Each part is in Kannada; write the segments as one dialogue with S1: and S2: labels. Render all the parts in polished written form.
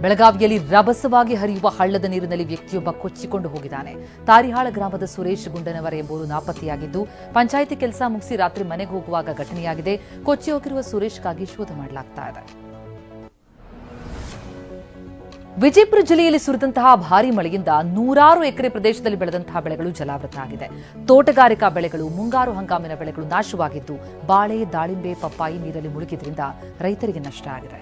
S1: ಬೆಳಗಾವಿಯಲ್ಲಿ ರಭಸವಾಗಿ ಹರಿಯುವ ಹಳ್ಳದ ನೀರಿನಲ್ಲಿ ವ್ಯಕ್ತಿಯೊಬ್ಬ ಕೊಚ್ಚಿಕೊಂಡು ಹೋಗಿದ್ದಾನೆ. ತಾರಿಹಾಳ ಗ್ರಾಮದ ಸುರೇಶ್ ಗುಂಡನವರ ಎಂಬುವರು ನಾಪತ್ತೆಯಾಗಿದ್ದು, ಪಂಚಾಯಿತಿ ಕೆಲಸ ಮುಗಿಸಿ ರಾತ್ರಿ ಮನೆಗೆ ಹೋಗುವಾಗ ಘಟನೆಯಾಗಿದೆ. ಕೊಚ್ಚಿ ಹೋಗಿರುವ ಸುರೇಶ್ಗಾಗಿ ಶೋಧ ಮಾಡಲಾಗ್ತಾ ಇದೆ. ವಿಜಯಪುರ ಜಿಲ್ಲೆಯಲ್ಲಿ ಸುರಿದಂತಹ ಭಾರೀ ಮಳೆಯಿಂದ ನೂರಾರು ಎಕರೆ ಪ್ರದೇಶದಲ್ಲಿ ಬೆಳೆದಂತಹ ಬೆಳೆಗಳು ಜಲಾವೃತ ಆಗಿದೆ. ತೋಟಗಾರಿಕಾ ಬೆಳೆಗಳು, ಮುಂಗಾರು ಹಂಗಾಮಿನ ಬೆಳೆಗಳು ನಾಶವಾಗಿದ್ದು, ಬಾಳೆ, ದಾಳಿಂಬೆ, ಪಪ್ಪಾಯಿ ನೀರಲ್ಲಿ ಮುಳುಗಿದ್ರಿಂದ ರೈತರಿಗೆ ನಷ್ಟ ಆಗಿದೆ.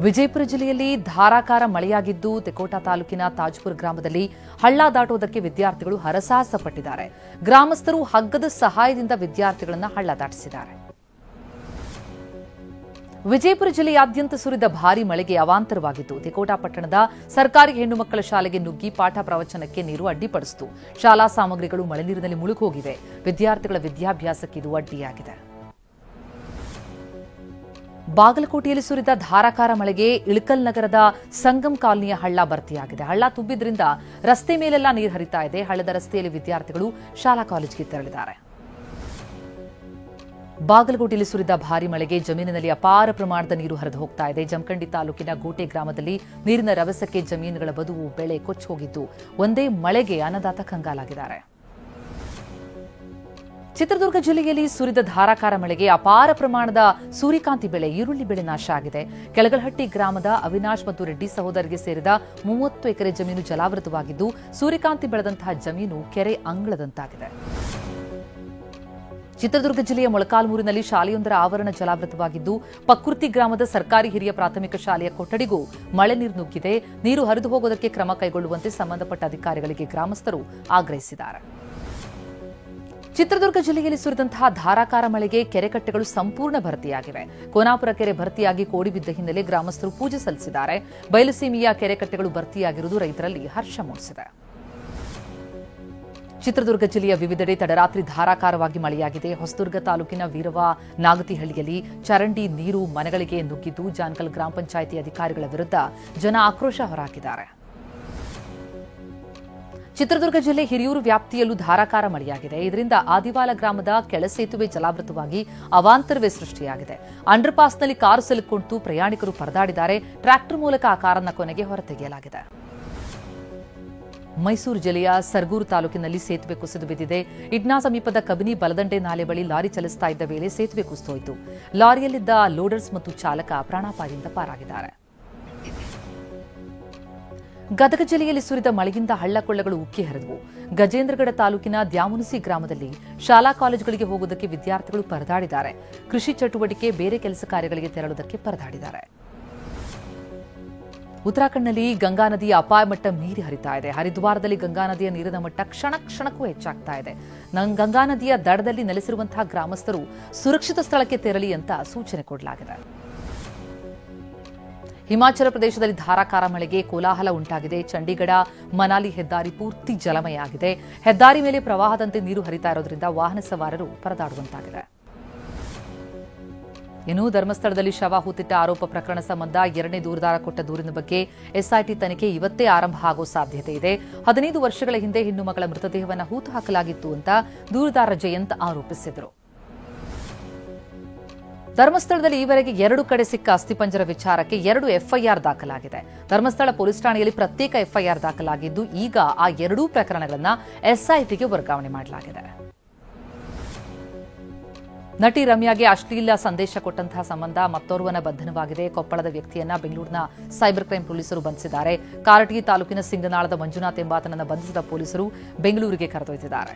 S1: ವಿಜಯಪುರ ಜಿಲ್ಲೆಯಲ್ಲಿ ಧಾರಾಕಾರ ಮಳೆಯಾಗಿದ್ದು, ತೆಕೋಟಾ ತಾಲೂಕಿನ ತಾಜ್ಪುರ ಗ್ರಾಮದಲ್ಲಿ ಹಳ್ಳ ದಾಟುವುದಕ್ಕೆ ವಿದ್ಯಾರ್ಥಿಗಳು ಹರಸಾಹಸ ಪಟ್ಟಿದ್ದಾರೆ. ಗ್ರಾಮಸ್ಥರು ಹಗ್ಗದ ಸಹಾಯದಿಂದ ವಿದ್ಯಾರ್ಥಿಗಳನ್ನು ಹಳ್ಳ ದಾಟಿಸಿದ್ದಾರೆ. ವಿಜಯಪುರ ಜಿಲ್ಲೆಯಾದ್ಯಂತ ಸುರಿದ ಭಾರೀ ಮಳೆಗೆ ಅವಾಂತರವಾಗಿದ್ದು, ತೆಕೋಟಾ ಪಟ್ಟಣದ ಸರ್ಕಾರಿ ಹೆಣ್ಣು ಮಕ್ಕಳ ಶಾಲೆಗೆ ನುಗ್ಗಿ ಪಾಠ ಪ್ರವಚನಕ್ಕೆ ನೀರು ಅಡ್ಡಿಪಡಿಸಿತು. ಶಾಲಾ ಸಾಮಗ್ರಿಗಳು ಮಳೆ ನೀರಿನಲ್ಲಿ ಮುಳುಗೋಗಿವೆ. ವಿದ್ಯಾರ್ಥಿಗಳ ವಿದ್ಯಾಭ್ಯಾಸಕ್ಕೆ ಇದು ಅಡ್ಡಿಯಾಗಿದೆ. ಬಾಗಲಕೋಟೆಯಲ್ಲಿ ಸುರಿದ ಧಾರಾಕಾರ ಮಳೆಗೆ ಇಳಕಲ್ ನಗರದ ಸಂಗಮ್ ಕಾಲನಿಯ ಹಳ್ಳ ಭರ್ತಿಯಾಗಿದೆ. ಹಳ್ಳ ತುಂಬಿದ್ರಿಂದ ರಸ್ತೆ ಮೇಲೆಲ್ಲ ನೀರು ಹರಿತಾ ಇದೆ. ಹಳ್ಳದ ರಸ್ತೆಯಲ್ಲಿ ವಿದ್ಯಾರ್ಥಿಗಳು ಶಾಲಾ ಕಾಲೇಜಿಗೆ ತೆರಳಿದ್ದಾರೆ. ಬಾಗಲಕೋಟೆಯಲ್ಲಿ ಸುರಿದ ಭಾರೀ ಮಳೆಗೆ ಜಮೀನಿನಲ್ಲಿ ಅಪಾರ ಪ್ರಮಾಣದ ನೀರು ಹರಿದು ಹೋಗ್ತಾ ಇದೆ. ಜಮಖಂಡಿ ತಾಲೂಕಿನ ಗೋಟೆ ಗ್ರಾಮದಲ್ಲಿ ನೀರಿನ ರಭಸಕ್ಕೆ ಜಮೀನುಗಳ ಬದುವು ಬೆಳೆ ಕೊಚ್ಚಿ ಹೋಗಿದ್ದು, ಒಂದೇ ಮಳೆಗೆ ಅನ್ನದಾತ ಕಂಗಾಲಾಗಿದ್ದಾರೆ. ಚಿತ್ರದುರ್ಗ ಜಿಲ್ಲೆಯಲ್ಲಿ ಸುರಿದ ಧಾರಾಕಾರ ಮಳೆಗೆ ಅಪಾರ ಪ್ರಮಾಣದ ಸೂರ್ಯಕಾಂತಿ ಬೆಳೆ, ಈರುಳ್ಳಿ ಬೆಳೆ ನಾಶ ಆಗಿದೆ. ಕೆಳಗಲಹಟ್ಟಿ ಗ್ರಾಮದ ಅವಿನಾಶ್ ಮತ್ತು ರೆಡ್ಡಿ ಸಹೋದರಿಗೆ ಸೇರಿದ 30 ಎಕರೆ ಜಮೀನು ಜಲಾವೃತವಾಗಿದ್ದು, ಸೂರ್ಯಕಾಂತಿ ಬೆಳೆದಂತಹ ಜಮೀನು ಕೆರೆ ಅಂಗಳದಂತಾಗಿದೆ. ಚಿತ್ರದುರ್ಗ ಜಿಲ್ಲೆಯ ಮೊಳಕಾಲ್ಮೂರಿನಲ್ಲಿ ಶಾಲೆಯೊಂದರ ಆವರಣ ಜಲಾವೃತವಾಗಿದ್ದು, ಪಕ್ಕುರ್ತಿ ಗ್ರಾಮದ ಸರ್ಕಾರಿ ಹಿರಿಯ ಪ್ರಾಥಮಿಕ ಶಾಲೆಯ ಕೊಠಡಿಗೂ ಮಳೆ ನೀರು ನುಗ್ಗಿದೆ. ನೀರು ಹರಿದು ಹೋಗೋದಕ್ಕೆ ಕ್ರಮ ಕೈಗೊಳ್ಳುವಂತೆ ಸಂಬಂಧಪಟ್ಟ ಅಧಿಕಾರಿಗಳಿಗೆ ಗ್ರಾಮಸ್ಥರು ಆಗ್ರಹಿಸಿದ್ದಾರೆ. ಚಿತ್ರದುರ್ಗ ಜಿಲ್ಲೆಯಲ್ಲಿ ಸುರಿದಂತಹ ಧಾರಾಕಾರ ಮಳೆಗೆ ಕೆರೆಕಟ್ಟೆಗಳು ಸಂಪೂರ್ಣ ಭರ್ತಿಯಾಗಿವೆ. ಕೋನಾಪುರ ಕೆರೆ ಭರ್ತಿಯಾಗಿ ಕೋಡಿ ಬಿದ್ದ ಹಿನ್ನೆಲೆ ಗ್ರಾಮಸ್ಥರು ಪೂಜೆ ಸಲ್ಲಿಸಿದ್ದಾರೆ. ಬಯಲುಸೀಮೆಯ ಕೆರೆಕಟ್ಟೆಗಳು ಭರ್ತಿಯಾಗಿರುವುದು ರೈತರಲ್ಲಿ ಹರ್ಷ ಮೂಡಿಸಿದೆ. ಚಿತ್ರದುರ್ಗ ಜಿಲ್ಲೆಯ ವಿವಿಧೆಡೆ ತಡರಾತ್ರಿ ಧಾರಾಕಾರವಾಗಿ ಮಳೆಯಾಗಿದೆ. ಹೊಸದುರ್ಗ ತಾಲೂಕಿನ ವೀರವ ನಾಗತಿಹಳ್ಳಿಯಲ್ಲಿ ಚರಂಡಿ ನೀರು ಮನೆಗಳಿಗೆ ನುಗ್ಗಿದ್ದು, ಜಾನ್ಕಲ್ ಗ್ರಾಮ ಪಂಚಾಯಿತಿ ಅಧಿಕಾರಿಗಳ ವಿರುದ್ಧ ಜನ ಆಕ್ರೋಶ ಹೊರಹಾಕಿದ್ದಾರೆ. ಚಿತ್ರದುರ್ಗ ಜಿಲ್ಲೆ ಹಿರಿಯೂರು ವ್ಯಾಪ್ತಿಯಲ್ಲೂ ಧಾರಾಕಾರ ಮಳೆಯಾಗಿದೆ. ಇದರಿಂದ ಆದಿವಾಲ ಗ್ರಾಮದ ಕೆಳಸೇತುವೆ ಜಲಾವೃತವಾಗಿ ಅವಾಂತರವೇ ಸೃಷ್ಟಿಯಾಗಿದೆ. ಅಂಡರ್ಪಾಸ್ನಲ್ಲಿ ಕಾರು ಸಿಲುಕೊಂಡು ಪ್ರಯಾಣಿಕರು ಪರದಾಡಿದ್ದಾರೆ. ಟ್ರ್ಯಾಕ್ಟರ್ ಮೂಲಕ ಆ ಕಾರನ್ನ ಕೊನೆಗೆ ಹೊರತೆಗೆಯಲಾಗಿದೆ. ಮೈಸೂರು ಜಿಲ್ಲೆಯ ಸರಗೂರು ತಾಲೂಕಿನಲ್ಲಿ ಸೇತುವೆ ಕುಸಿದು ಬಿದ್ದಿದೆ. ಇಡ್ನಾ ಸಮೀಪದ ಕಬಿನಿ ಬಲದಂಡೆ ನಾಲೆ ಬಳಿ ಲಾರಿ ಚಲಿಸುತ್ತಾ ಇದ್ದ ವೇಳೆ ಸೇತುವೆ ಕುಸಿದೋಯಿತು. ಲಾರಿಯಲ್ಲಿದ್ದ ಲೋಡರ್ಸ್ ಮತ್ತು ಚಾಲಕ ಪ್ರಾಣಾಪಾಯದಿಂದ ಪಾರಾಗಿದ್ದಾರೆ. ಗದಗ ಜಿಲ್ಲೆಯಲ್ಲಿ ಸುರಿದ ಮಳೆಯಿಂದ ಹಳ್ಳಕೊಳ್ಳಗಳು ಉಕ್ಕಿ ಹರಿದವು. ಗಜೇಂದ್ರಗಡ ತಾಲೂಕಿನ ದ್ಯಾಮುನಸಿ ಗ್ರಾಮದಲ್ಲಿ ಶಾಲಾ ಕಾಲೇಜುಗಳಿಗೆ ಹೋಗುವುದಕ್ಕೆ ವಿದ್ಯಾರ್ಥಿಗಳು ಪರದಾಡಿದ್ದಾರೆ. ಕೃಷಿ ಚಟುವಟಿಕೆ, ಬೇರೆ ಕೆಲಸ ಕಾರ್ಯಗಳಿಗೆ ತೆರಳುವುದಕ್ಕೆ ಪರದಾಡಿದ್ದಾರೆ. ಉತ್ತರಾಖಂಡ್ನಲ್ಲಿ ಗಂಗಾ ನದಿಯ ಅಪಾಯ ಮಟ್ಟ ಮೀರಿ ಹರಿತಾ ಇದೆ. ಹರಿದ್ವಾರದಲ್ಲಿ ಗಂಗಾ ನದಿಯ ನೀರಿನ ಮಟ್ಟ ಕ್ಷಣ ಕ್ಷಣಕ್ಕೂ ಹೆಚ್ಚಾಗ್ತಾ ಇದೆ. ಗಂಗಾ ನದಿಯ ದಡದಲ್ಲಿ ನೆಲೆಸಿರುವಂತಹ ಗ್ರಾಮಸ್ಥರು ಸುರಕ್ಷಿತ ಸ್ಥಳಕ್ಕೆ ತೆರಳಿ ಅಂತ ಸೂಚನೆ ಕೊಡಲಾಗಿದೆ. ಹಿಮಾಚಲ ಪ್ರದೇಶದಲ್ಲಿ ಧಾರಾಕಾರ ಮಳೆಗೆ ಕೋಲಾಹಲ ಉಂಟಾಗಿದೆ. ಚಂಡೀಗಢ ಮನಾಲಿ ಹೆದ್ದಾರಿ ಪೂರ್ತಿ ಜಲಮಯ ಆಗಿದೆ. ಹೆದ್ದಾರಿ ಮೇಲೆ ಪ್ರವಾಹದಂತೆ ನೀರು ಹರಿತಾ ಇರೋದ್ರಿಂದ ವಾಹನ ಸವಾರರು ಪರದಾಡುವಂತಾಗಿದೆ. ಇನ್ನು ಧರ್ಮಸ್ಥಳದಲ್ಲಿ ಶವ ಹೂತಿಟ್ಟ ಆರೋಪ ಪ್ರಕರಣ ಸಂಬಂಧ 2ನೇ ದೂರುದಾರ ಕೊಟ್ಟ ದೂರಿನ ಬಗ್ಗೆ ಎಸ್ಐಟಿ ತನಿಖೆ ಇವತ್ತೇ ಆರಂಭ ಆಗೋ ಸಾಧ್ಯತೆ ಇದೆ. 15 ವರ್ಷಗಳ ಹಿಂದೆ ಹೆಣ್ಣು ಮಗಳ ಮೃತದೇಹವನ್ನು ಹೂತು ಹಾಕಲಾಗಿತ್ತು ಅಂತ ದೂರುದಾರ ಜಯಂತ್ ಆರೋಪಿಸಿದರು. ಧರ್ಮಸ್ಥಳದಲ್ಲಿ ಈವರೆಗೆ 2 ಕಡೆ ಸಿಕ್ಕ ಅಸ್ಥಿಪಂಜರ ವಿಚಾರಕ್ಕೆ 2 ಎಫ್ಐಆರ್ ದಾಖಲಾಗಿದೆ. ಧರ್ಮಸ್ಥಳ ಪೊಲೀಸ್ ಠಾಣೆಯಲ್ಲಿ ಪ್ರತ್ಯೇಕ ಎಫ್ಐಆರ್ ದಾಖಲಾಗಿದ್ದು, ಈಗ ಆ 2 ಪ್ರಕರಣಗಳನ್ನು ಎಸ್ಐಟಿಗೆ ವರ್ಗಾವಣೆ ಮಾಡಲಾಗಿದೆ. ನಟಿ ರಮ್ಯಾಗೆ ಅಶ್ಲೀಲ ಸಂದೇಶ ಕೊಟ್ಟಂತಹ ಸಂಬಂಧ ಮತ್ತೋರ್ವನ ಬಂಧನವಾಗಿದೆ. ಕೊಪ್ಪಳದ ವ್ಯಕ್ತಿಯನ್ನ ಬೆಂಗಳೂರಿನ ಸೈಬರ್ ಕ್ರೈಂ ಪೊಲೀಸರು ಬಂಧಿಸಿದ್ದಾರೆ. ಕಾರಟಗಿ ತಾಲೂಕಿನ ಸಿಂಗನಾಳದ ಮಂಜುನಾಥ್ ಎಂಬಾತನನ್ನು ಬಂಧಿಸಿದ ಪೊಲೀಸರು ಬೆಂಗಳೂರಿಗೆ ಕರೆದೊಯ್ದಿದ್ದಾರೆ.